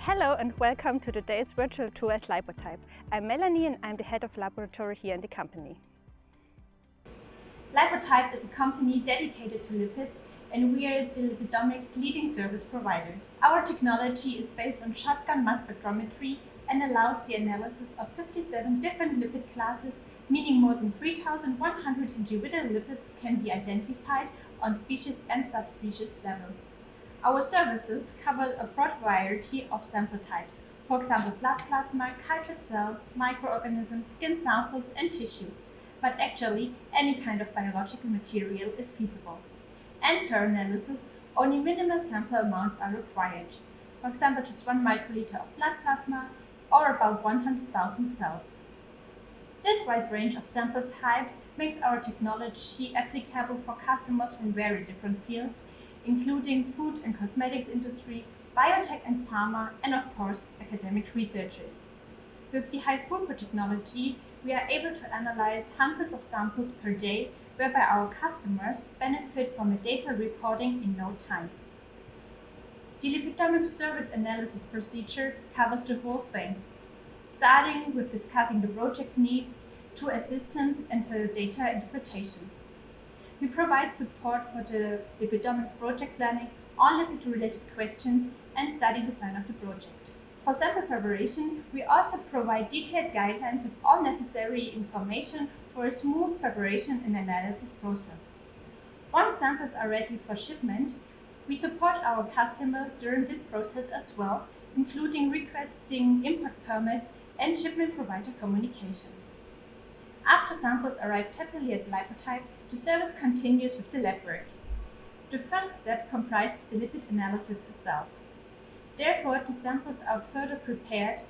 Hello and welcome to today's virtual tour at Lipotype. I'm Melanie and I'm the head of laboratory here in the company. Lipotype is a company dedicated to lipids and we are the Lipidomics leading service provider. Our technology is based on shotgun mass spectrometry and allows the analysis of 57 different lipid classes, meaning more than 3,100 individual lipids can be identified on species and subspecies level. Our services cover a broad variety of sample types, for example blood plasma, cultured cells, microorganisms, skin samples and tissues. But actually, any kind of biological material is feasible. And per analysis, only minimal sample amounts are required. For example, just 1 microliter of blood plasma or about 100,000 cells. This wide range of sample types makes our technology applicable for customers from very different fields, including food and cosmetics industry, biotech and pharma, and of course, academic researchers. With the high throughput technology, we are able to analyze hundreds of samples per day, whereby our customers benefit from a data reporting in no time. The Lipidomics service analysis procedure covers the whole thing, starting with discussing the project needs to assistance and to data interpretation. We provide support for the Lipidomics project planning, on lipid-related questions, and study design of the project. For sample preparation, we also provide detailed guidelines with all necessary information for a smooth preparation and analysis process. Once samples are ready for shipment, we support our customers during this process as well, including requesting import permits and shipment provider communication. After samples arrive typically at Lipotype, the service continues with the lab work. The first step comprises the lipid analysis itself. Therefore, the samples are further prepared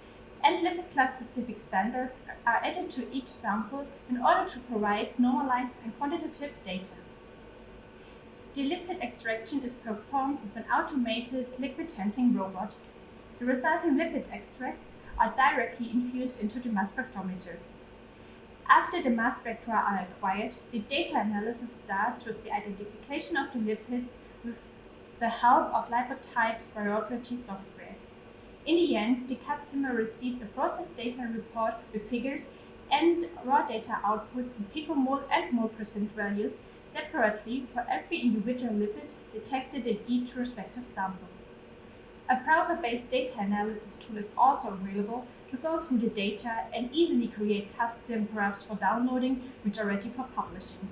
and lipid class-specific standards are added to each sample in order to provide normalized and quantitative data. The lipid extraction is performed with an automated liquid handling robot. The resulting lipid extracts are directly infused into the mass spectrometer. After the mass spectra are acquired, the data analysis starts with the identification of the lipids with the help of Lipotype's biology software. In the end, the customer receives a process data report with figures and raw data outputs in picomole and mole percent values separately for every individual lipid detected in each respective sample. A browser-based data analysis tool is also available to go through the data and easily create custom graphs for downloading, which are ready for publishing.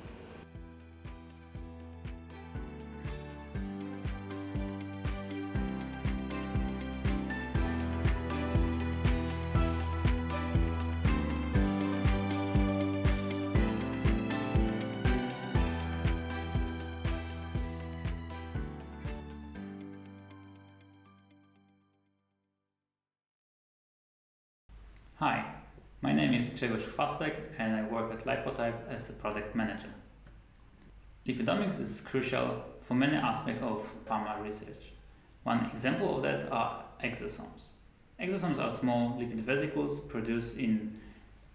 Hi, my name is Grzegorz Chwastek and I work at Lipotype as a product manager. Lipidomics is crucial for many aspects of pharma research. One example of that are exosomes. Exosomes are small lipid vesicles produced in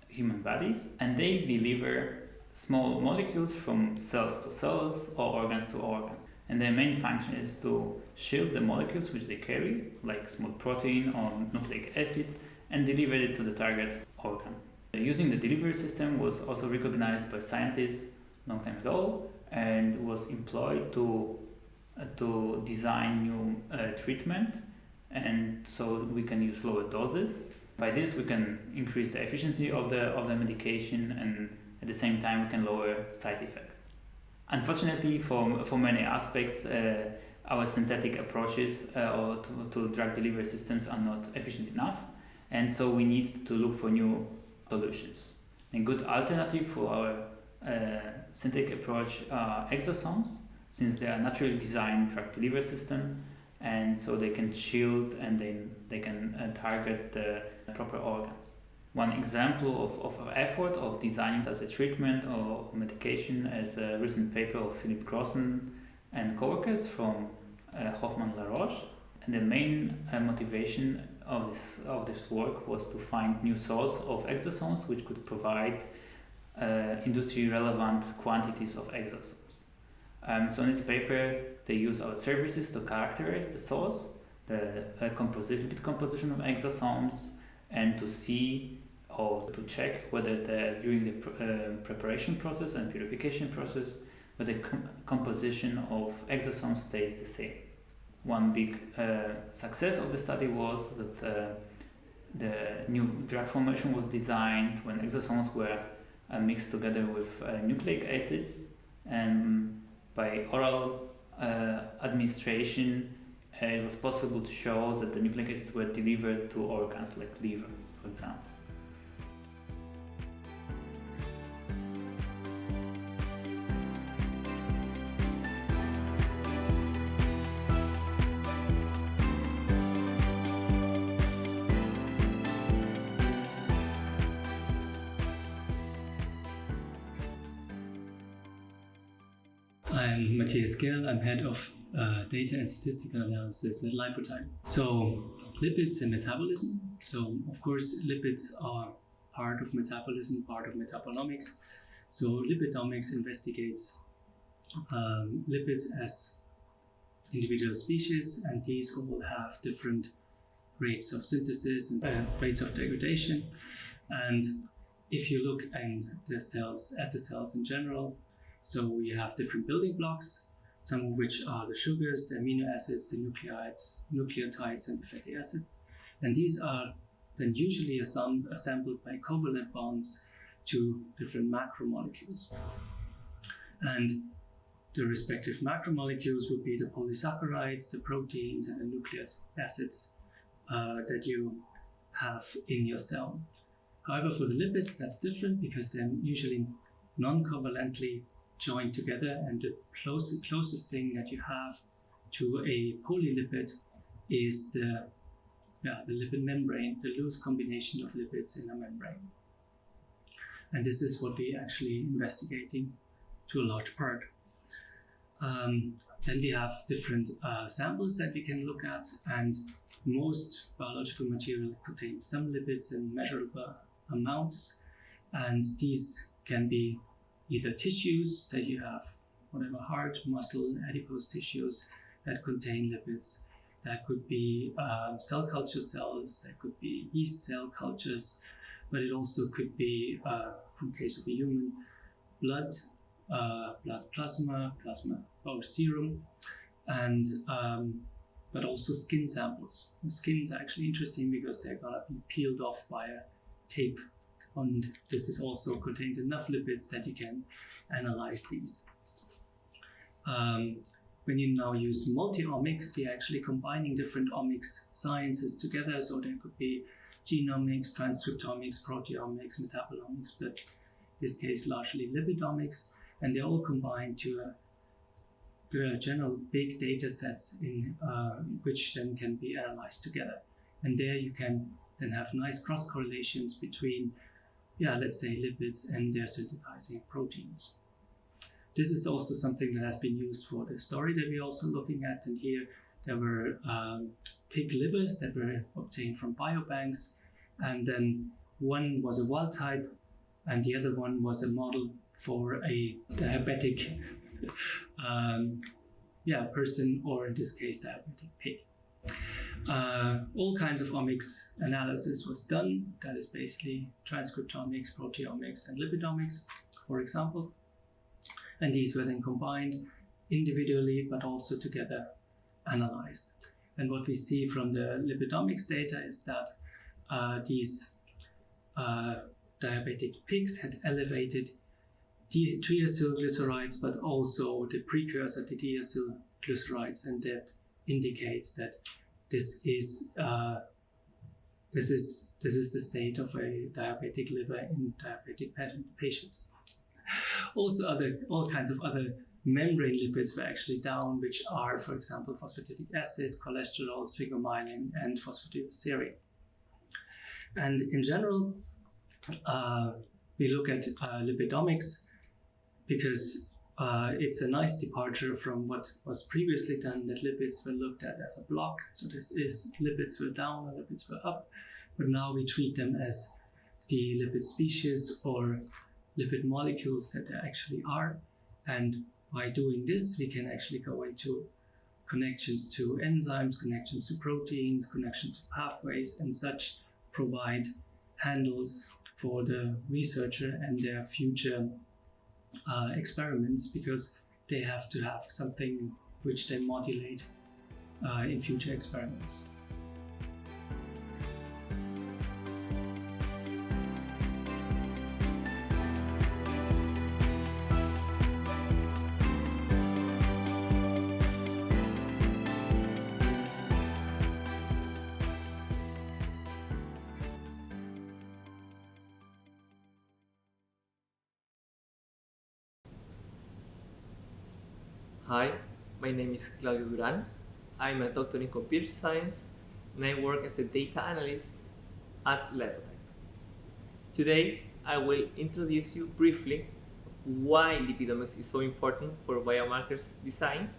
human bodies and they deliver small molecules from cells to cells or organs to organs. And their main function is to shield the molecules which they carry, like small protein or nucleic acid, and deliver it to the target organ. Using the delivery system was also recognized by scientists long time ago and was employed to design new treatment, and so we can use lower doses. By this we can increase the efficiency of the medication and at the same time we can lower side effects. Unfortunately for many aspects our synthetic approaches to drug delivery systems are not efficient enough. And so we need to look for new solutions. A good alternative for our synthetic approach are exosomes, since they are naturally designed drug delivery system, and so they can shield and they can target the proper organs. One example of our effort of designing such a treatment or medication is a recent paper of Philippe Grossen and co-workers from Hoffmann La Roche. And the main motivation of this work was to find new source of exosomes which could provide industry relevant quantities of exosomes. So in this paper they use our services to characterize the source the lipid composition of exosomes, and to see or to check whether during the preparation process and purification process, whether the composition of exosomes stays the same. One big success of the study was that the new drug formulation was designed when exosomes were mixed together with nucleic acids, and by oral administration it was possible to show that the nucleic acids were delivered to organs like liver, for example. I'm Mathias Gerl. I'm head of data and statistical analysis at Lipotype. So lipids and metabolism. So of course lipids are part of metabolism, part of metabolomics. So lipidomics investigates lipids as individual species, and these all have different rates of synthesis and rates of degradation. And if you look at the cells in general, so we have different building blocks, some of which are the sugars, the amino acids, the nucleotides, and the fatty acids. And these are then usually assembled by covalent bonds to different macromolecules. And the respective macromolecules would be the polysaccharides, the proteins, and the nucleic acids that you have in your cell. However, for the lipids, that's different because they're usually non-covalently joined together, and the closest thing that you have to a polylipid is the lipid membrane, the loose combination of lipids in a membrane. And this is what we're actually investigating to a large part. Then we have different samples that we can look at, and most biological material contains some lipids in measurable amounts, and these can be either tissues that you have, whatever, heart, muscle, adipose tissues that contain lipids. That could be cell culture cells, that could be yeast cell cultures, but it also could be, from case of a human, blood plasma or serum, and but also skin samples. The skin is actually interesting because they're gonna be peeled off by a tape, and this is also contains enough lipids that you can analyze these. When you now use multiomics, you're actually combining different omics sciences together. So there could be genomics, transcriptomics, proteomics, metabolomics, but in this case largely lipidomics, and they're all combined to a general big data sets in which then can be analyzed together. And there you can then have nice cross correlations between, let's say, lipids and their synthesizing proteins. This is also something that has been used for the story that we're also looking at. And here there were pig livers that were obtained from biobanks. And then one was a wild type and the other one was a model for a diabetic person, or in this case, diabetic pig. All kinds of omics analysis was done. That is basically transcriptomics, proteomics, and lipidomics, for example. And these were then combined individually, but also together analyzed. And what we see from the lipidomics data is that these diabetic pigs had elevated triacylglycerides, but also the precursor to triacylglycerides, and that indicates that this is the state of a diabetic liver in diabetic patients. Also, all kinds of other membrane lipids were actually down, which are, for example, phosphatidic acid, cholesterol, sphingomyelin, and phosphatidylserine. And in general, we look at lipidomics because it's a nice departure from what was previously done, that lipids were looked at as a block. So this is lipids were down and lipids were up, but now we treat them as the lipid species or lipid molecules that they actually are. And by doing this, we can actually go into connections to enzymes, connections to proteins, connections to pathways, and such provide handles for the researcher and their future experiments, because they have to have something which they modulate in future experiments. Hi, my name is Claudio Duran. I'm a doctor in computer science and I work as a data analyst at Lipotype. Today, I will introduce you briefly why lipidomics is so important for biomarkers design,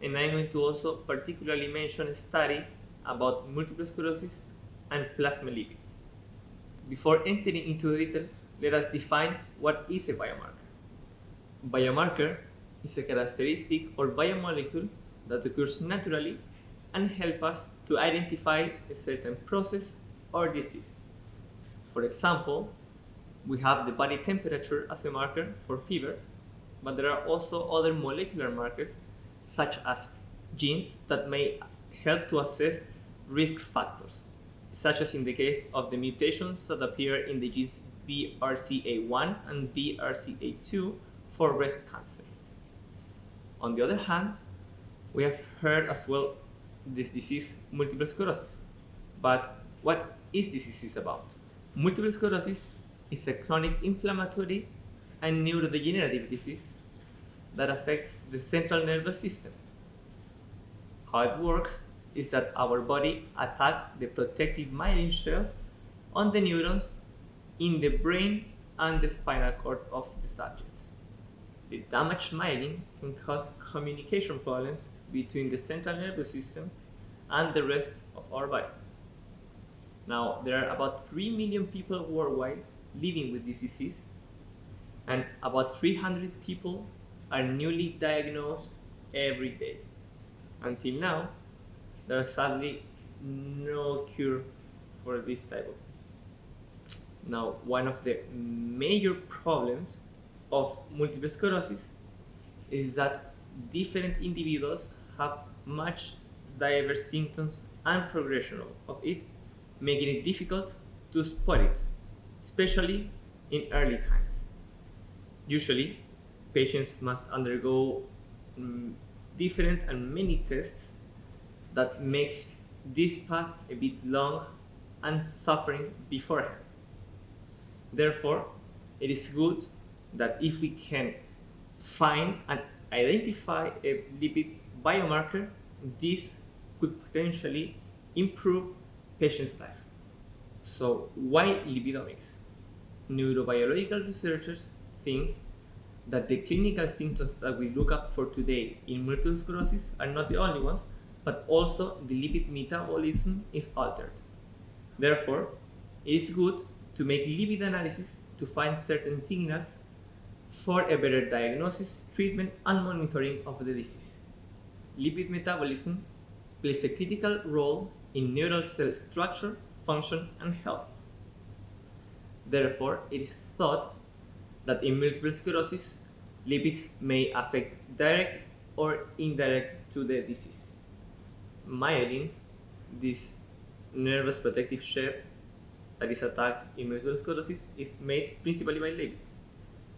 and I'm going to also particularly mention a study about multiple sclerosis and plasma lipids. Before entering into the detail, let us define what is a biomarker. Biomarker is a characteristic or biomolecule that occurs naturally and helps us to identify a certain process or disease. For example, we have the body temperature as a marker for fever, but there are also other molecular markers such as genes that may help to assess risk factors, such as in the case of the mutations that appear in the genes BRCA1 and BRCA2 for breast cancer. On the other hand, we have heard as well this disease, multiple sclerosis. But what is this disease about? Multiple sclerosis is a chronic inflammatory and neurodegenerative disease that affects the central nervous system. How it works is that our body attacks the protective myelin shell on the neurons in the brain and the spinal cord of the subjects. The damaged myelin can cause communication problems between the central nervous system and the rest of our body. Now, there are about 3 million people worldwide living with this disease, and about 300 people are newly diagnosed every day. Until now, there is sadly no cure for this type of disease. Now, one of the major problems of multiple sclerosis is that different individuals have much diverse symptoms and progression of it, making it difficult to spot it, especially in early times. Usually, patients must undergo different and many tests that makes this path a bit long and suffering beforehand. Therefore, it is good that if we can find and identify a lipid biomarker, this could potentially improve patients' life. So why lipidomics? Neurobiological researchers think that the clinical symptoms that we look up for today in multiple sclerosis are not the only ones, but also the lipid metabolism is altered. Therefore, it is good to make lipid analysis to find certain signals for a better diagnosis, treatment, and monitoring of the disease. Lipid metabolism plays a critical role in neural cell structure, function, and health. Therefore, it is thought that in multiple sclerosis, lipids may affect direct or indirect to the disease. Myelin, this nervous protective shell that is attacked in multiple sclerosis, is made principally by lipids.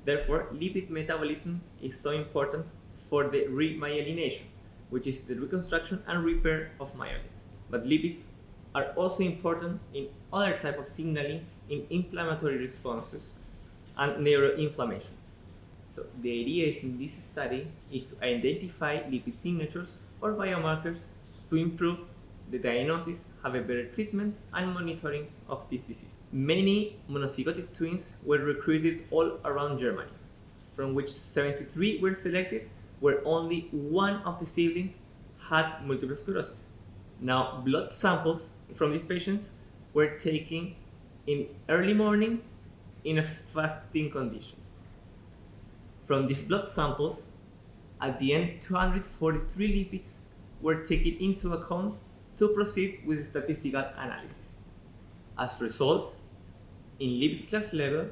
Therefore, lipid metabolism is so important for the remyelination, which is the reconstruction and repair of myelin. But lipids are also important in other types of signaling in inflammatory responses and neuroinflammation. So the idea is in this study is to identify lipid signatures or biomarkers to improve the diagnosis, have a better treatment and monitoring of this disease. Many monozygotic twins were recruited all around Germany, from which 73 were selected, where only one of the siblings had multiple sclerosis. Now, blood samples from these patients were taken in early morning in a fasting condition. From these blood samples, at the end, 243 lipids were taken into account to proceed with statistical analysis. As a result, in lipid class level,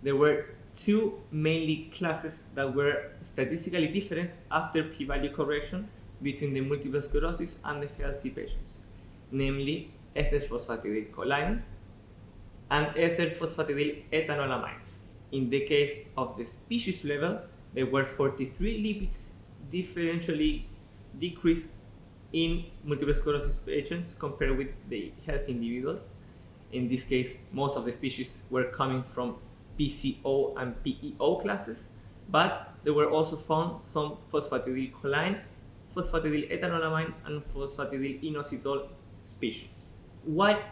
there were two mainly classes that were statistically different after p-value correction between the multiple sclerosis and the healthy patients, namely ether phosphatidylcholines and ether phosphatidyl ethanolamines. In the case of the species level, there were 43 lipids differentially decreased in multiple sclerosis patients compared with the healthy individuals. In this case, most of the species were coming from PCO and PEO classes, but there were also found some phosphatidylcholine, phosphatidylethanolamine, and phosphatidylinositol species. Why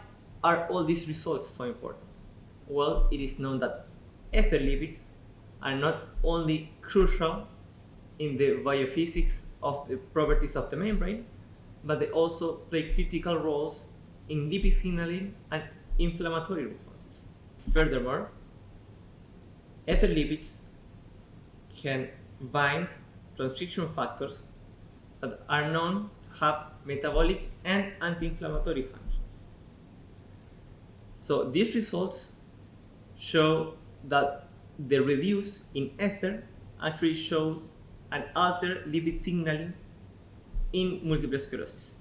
are all these results so important? Well, it is known that ether lipids are not only crucial in the biophysics of the properties of the membrane, but they also play critical roles in lipid signaling and inflammatory responses. Furthermore, ether lipids can bind transcription factors that are known to have metabolic and anti-inflammatory functions. So these results show that the reduce in ether actually shows an altered lipid signaling in multiple sclerosis.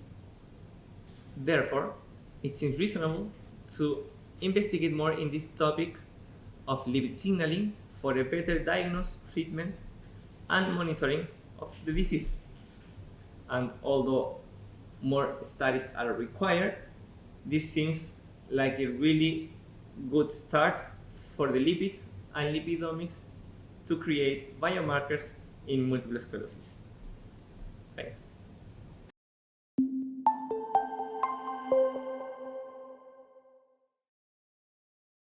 Therefore, it seems reasonable to investigate more in this topic of lipid signaling for a better diagnosis, treatment, and monitoring of the disease. And although more studies are required, this seems like a really good start for the lipids and lipidomics to create biomarkers in multiple sclerosis. Thanks.